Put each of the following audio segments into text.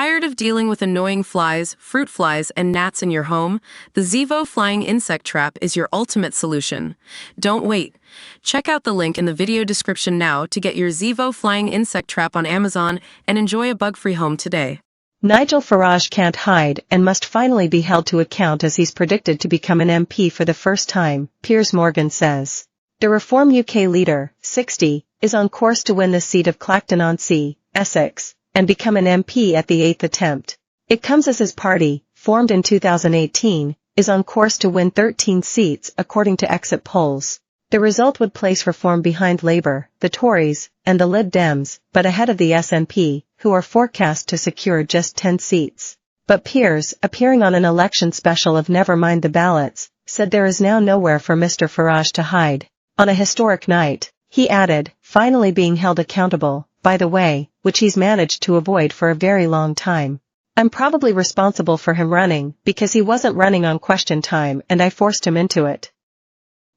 Tired of dealing with annoying flies, fruit flies, and gnats in your home? The Zevo Flying Insect Trap is your ultimate solution. Don't wait. Check out the link in the video description now to get your Zevo Flying Insect Trap on Amazon and enjoy a bug-free home today. Nigel Farage can't hide and must finally be held to account as he's predicted to become an MP for the first time, Piers Morgan says. The Reform UK leader, 60, is on course to win the seat of Clacton-on-Sea, Essex, and become an MP at the 8th attempt. It comes as his party, formed in 2018, is on course to win 13 seats according to exit polls. The result would place Reform behind Labour, the Tories, and the Lib Dems, but ahead of the SNP, who are forecast to secure just 10 seats. But Piers, appearing on an election special of Never Mind the Ballots, said there is now nowhere for Mr. Farage to hide. On a historic night, he added, finally being held accountable, by the way, which he's managed to avoid for a very long time. I'm probably responsible for him running, because he wasn't running on question time and I forced him into it.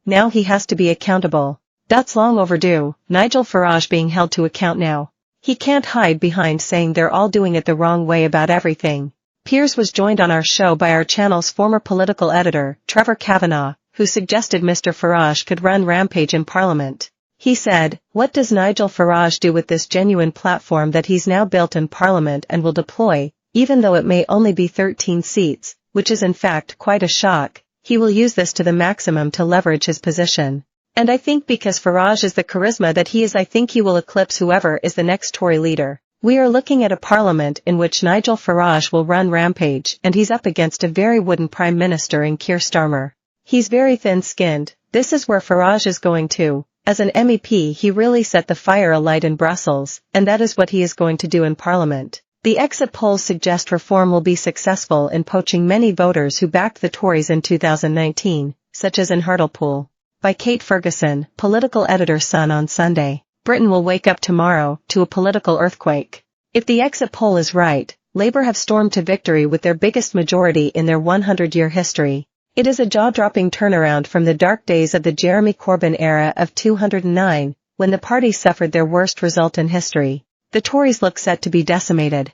Now he has to be accountable. That's long overdue, Nigel Farage being held to account now. He can't hide behind saying they're all doing it the wrong way about everything. Piers was joined on our show by our channel's former political editor, Trevor Kavanagh, who suggested Mr. Farage could run rampage in Parliament. He said, what does Nigel Farage do with this genuine platform that he's now built in Parliament and will deploy, even though it may only be 13 seats, which is in fact quite a shock? He will use this to the maximum to leverage his position. And I think because Farage is the charisma that he is, I think he will eclipse whoever is the next Tory leader. We are looking at a parliament in which Nigel Farage will run rampage and he's up against a very wooden Prime Minister in Keir Starmer. He's very thin-skinned. This is where Farage is going to. As an MEP he really set the fire alight in Brussels, and that is what he is going to do in Parliament. The exit polls suggest Reform will be successful in poaching many voters who backed the Tories in 2019, such as in Hartlepool. By Kate Ferguson, political editor Sun on Sunday. Britain will wake up tomorrow to a political earthquake. If the exit poll is right, Labour have stormed to victory with their biggest majority in their 100-year history. It is a jaw-dropping turnaround from the dark days of the Jeremy Corbyn era of 2009, when the party suffered their worst result in history. The Tories look set to be decimated.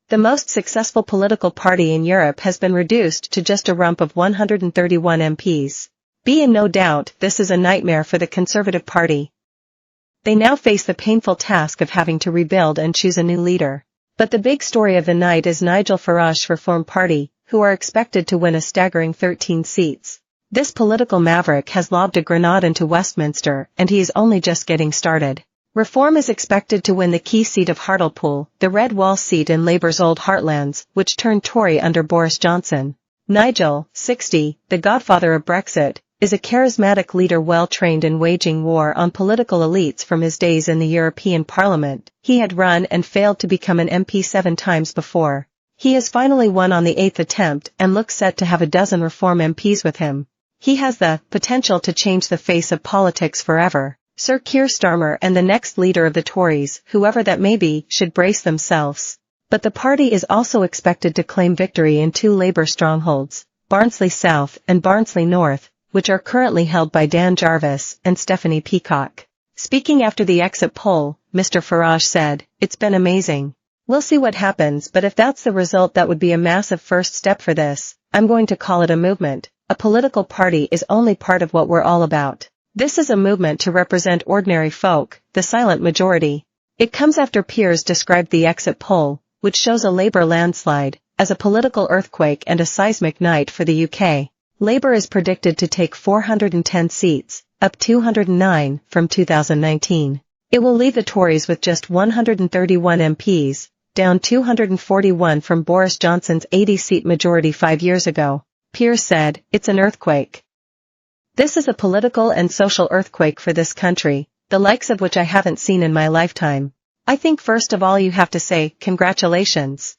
The most successful political party in Europe has been reduced to just a rump of 131 MPs. Be in no doubt this is a nightmare for the Conservative Party. They now face the painful task of having to rebuild and choose a new leader. But the big story of the night is Nigel Farage's Reform Party, who are expected to win a staggering 13 seats. This political maverick has lobbed a grenade into Westminster and he is only just getting started. Reform is expected to win the key seat of Hartlepool, the Red Wall seat in Labour's old heartlands, which turned Tory under Boris Johnson. Nigel, 60, the godfather of Brexit, is a charismatic leader well trained in waging war on political elites from his days in the European Parliament. He had run and failed to become an MP 7 times before. He has finally won on the 8th attempt and looks set to have a dozen Reform MPs with him. He has the potential to change the face of politics forever. Sir Keir Starmer and the next leader of the Tories, whoever that may be, should brace themselves. But the party is also expected to claim victory in 2 Labour strongholds, Barnsley South and Barnsley North, which are currently held by Dan Jarvis and Stephanie Peacock. Speaking after the exit poll, Mr. Farage said, "It's been amazing. We'll see what happens, but if that's the result that would be a massive first step for this. I'm going to call it a movement. A political party is only part of what we're all about. This is a movement to represent ordinary folk, the silent majority." It comes after Piers described the exit poll, which shows a Labour landslide, as a political earthquake and a seismic night for the UK. Labour is predicted to take 410 seats, up 209 from 2019. It will leave the Tories with just 131 MPs, down 241 from Boris Johnson's 80-seat majority 5 years ago. Piers said, "It's an earthquake. This is a political and social earthquake for this country, the likes of which I haven't seen in my lifetime. I think first of all you have to say, congratulations.